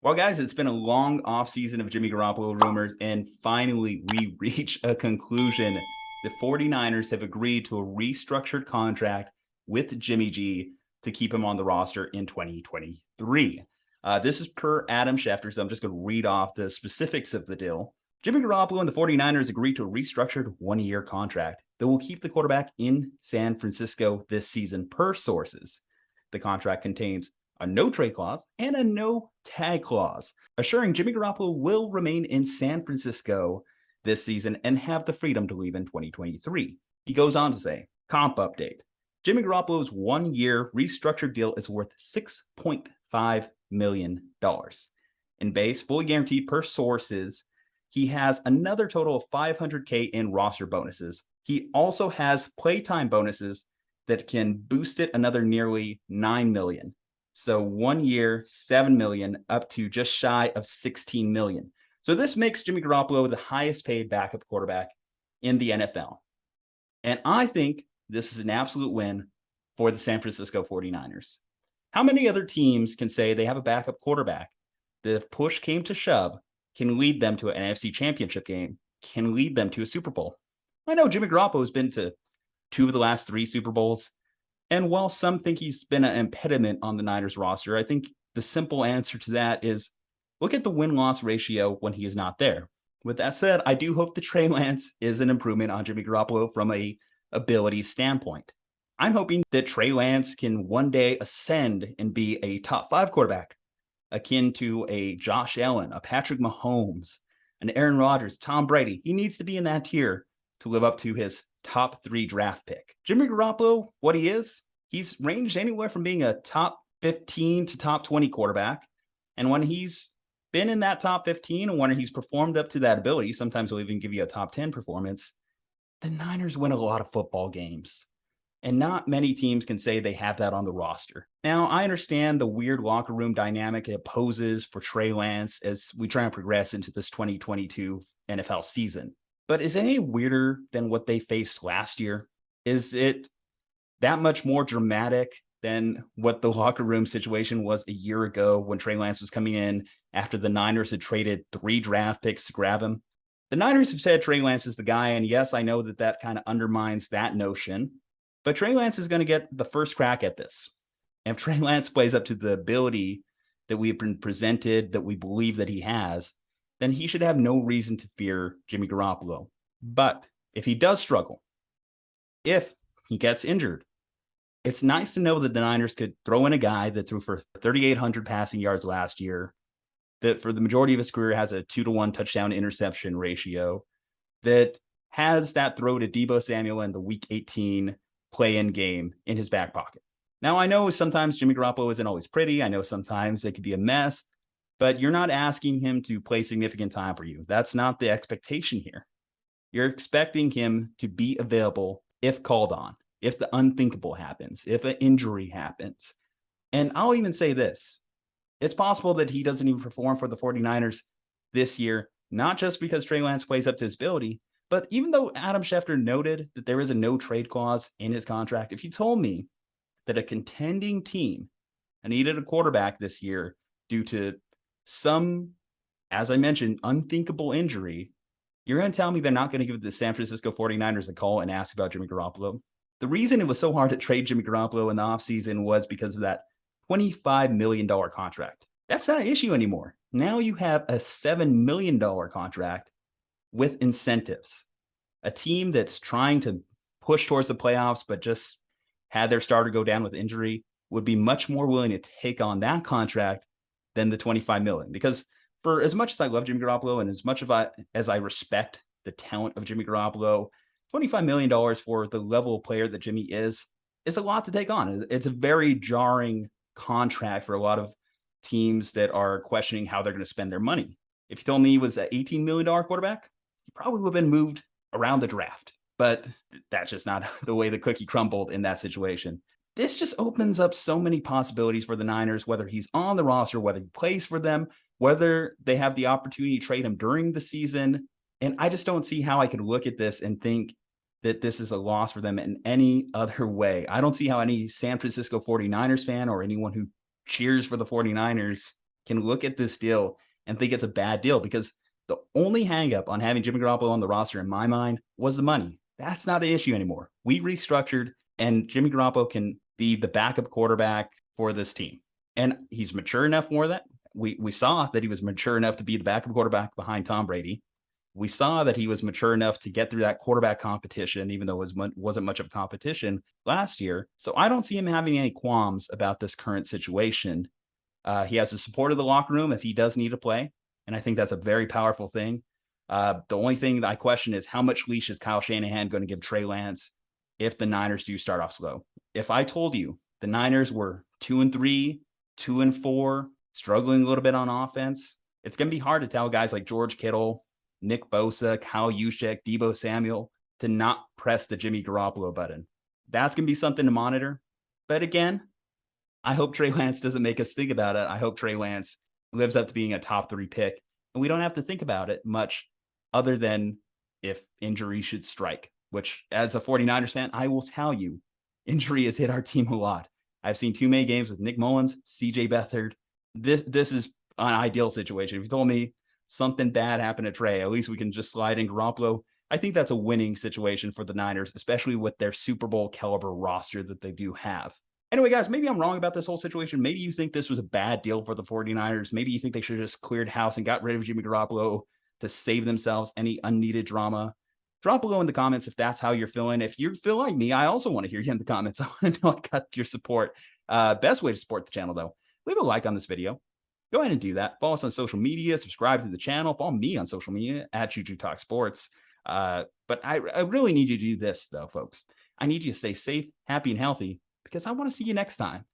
Well, guys, it's been a long offseason of Jimmy Garoppolo rumors, and finally we reach a conclusion. The 49ers have agreed to a restructured contract with Jimmy G to keep him on the roster in 2023. This is per Adam Shefter, so I'm just going to read off the specifics of the deal. Jimmy Garoppolo and the 49ers agreed to a restructured one-year contract that will keep the quarterback in San Francisco this season, per sources. The contract contains a no trade clause and a no tag clause, assuring Jimmy Garoppolo will remain in San Francisco this season and have the freedom to leave in 2023. He goes on to say, comp update. Jimmy Garoppolo's one-year restructured deal is worth $6.5 million. In base, fully guaranteed per sources, he has another total of $500K in roster bonuses. He also has playtime bonuses that can boost it another nearly $9 million. So 1 year, $7 million, up to just shy of $16 million. So this makes Jimmy Garoppolo the highest paid backup quarterback in the NFL. And I think this is an absolute win for the San Francisco 49ers. How many other teams can say they have a backup quarterback that, if push came to shove, can lead them to an NFC championship game, can lead them to a Super Bowl? I know Jimmy Garoppolo has been to 2 of the last 3 Super Bowls. And while some think he's been an impediment on the Niners roster, I think the simple answer to that is look at the win-loss ratio when he is not there. With that said, I do hope the Trey Lance is an improvement on Jimmy Garoppolo from a ability standpoint. I'm hoping that Trey Lance can one day ascend and be a top 5 quarterback, akin to a Josh Allen, a Patrick Mahomes, an Aaron Rodgers, Tom Brady. He needs to be in that tier to live up to his top 3 draft pick. Jimmy Garoppolo, what he is, he's ranged anywhere from being a top 15 to top 20 quarterback. And when he's been in that top 15 and when he's performed up to that ability, sometimes he'll even give you a top 10 performance. The Niners win a lot of football games. And not many teams can say they have that on the roster. Now, I understand the weird locker room dynamic it poses for Trey Lance as we try and progress into this 2022 NFL season. But is it any weirder than what they faced last year? Is it that much more dramatic than what the locker room situation was a year ago when Trey Lance was coming in after the Niners had traded 3 draft picks to grab him? The Niners have said Trey Lance is the guy, and yes, I know that that kind of undermines that notion, but Trey Lance is going to get the first crack at this. And if Trey Lance plays up to the ability that we've been presented, that we believe that he has, then he should have no reason to fear Jimmy Garoppolo. But if he does struggle, if he gets injured, it's nice to know that the Niners could throw in a guy that threw for 3,800 passing yards last year, that for the majority of his career has a 2-to-1 touchdown interception ratio, that has that throw to Deebo Samuel in the Week 18 play-in game in his back pocket. Now, I know sometimes Jimmy Garoppolo isn't always pretty. I know sometimes it could be a mess, but you're not asking him to play significant time for you. That's not the expectation here. You're expecting him to be available if called on, if the unthinkable happens, if an injury happens. And I'll even say this. It's possible that he doesn't even perform for the 49ers this year, not just because Trey Lance plays up to his ability, but even though Adam Shefter noted that there is a no trade clause in his contract, if you told me that a contending team needed a quarterback this year due to some, as I mentioned, unthinkable injury, you're going to tell me they're not going to give the San Francisco 49ers a call and ask about Jimmy Garoppolo? The reason it was so hard to trade Jimmy Garoppolo in the offseason was because of that $25 million contract. That's not an issue anymore. Now you have a $7 million contract with incentives. A team that's trying to push towards the playoffs, but just had their starter go down with injury, would be much more willing to take on that contract than the $25 million. Because for as much as I love Jimmy Garoppolo and as much as I respect the talent of Jimmy Garoppolo, $25 million for the level of player that Jimmy is a lot to take on. It's a very jarring contract for a lot of teams that are questioning how they're going to spend their money. If you told me he was an $18 million quarterback, he probably would have been moved around the draft. But that's just not the way the cookie crumbled in that situation. This just opens up so many possibilities for the Niners, whether he's on the roster, whether he plays for them, whether they have the opportunity to trade him during the season. And I just don't see how I could look at this and think that this is a loss for them in any other way. I don't see how any San Francisco 49ers fan or anyone who cheers for the 49ers can look at this deal and think it's a bad deal, because the only hangup on having Jimmy Garoppolo on the roster in my mind was the money. That's not an issue anymore. We restructured, and Jimmy Garoppolo can be the backup quarterback for this team. And he's mature enough for that. We saw that he was mature enough to be the backup quarterback behind Tom Brady. We saw that he was mature enough to get through that quarterback competition, even though it wasn't much of a competition last year. So I don't see him having any qualms about this current situation. He has the support of the locker room if he does need to play, and I think that's a very powerful thing. The only thing that I question is how much leash is Kyle Shanahan going to give Trey Lance if the Niners do start off slow. If I told you the Niners were 2-3, 2-4, struggling a little bit on offense, it's going to be hard to tell guys like George Kittle, Nick Bosa, Kyle Juszczyk, Deebo Samuel to not press the Jimmy Garoppolo button. That's going to be something to monitor. But again, I hope Trey Lance doesn't make us think about it. I hope Trey Lance lives up to being a top 3 pick, and we don't have to think about it much other than if injury should strike, which as a 49ers fan, I will tell you, injury has hit our team a lot. I've seen too many games with Nick Mullins, CJ Beathard. This is an ideal situation. If you told me something bad happened to Trey, at least we can just slide in Garoppolo. I think that's a winning situation for the Niners, especially with their Super Bowl caliber roster that they do have. Anyway, guys, maybe I'm wrong about this whole situation. Maybe you think this was a bad deal for the 49ers. Maybe you think they should have just cleared house and got rid of Jimmy Garoppolo to save themselves any unneeded drama. Drop below in the comments if that's how you're feeling. If you feel like me, I also want to hear you in the comments. I want to know I got your support. Best way to support the channel, though, leave a like on this video. Go ahead and do that. Follow us on social media. Subscribe to the channel. Follow me on social media at Juju Talk Sports. But I really need you to do this, though, folks. I need you to stay safe, happy, and healthy, because I want to see you next time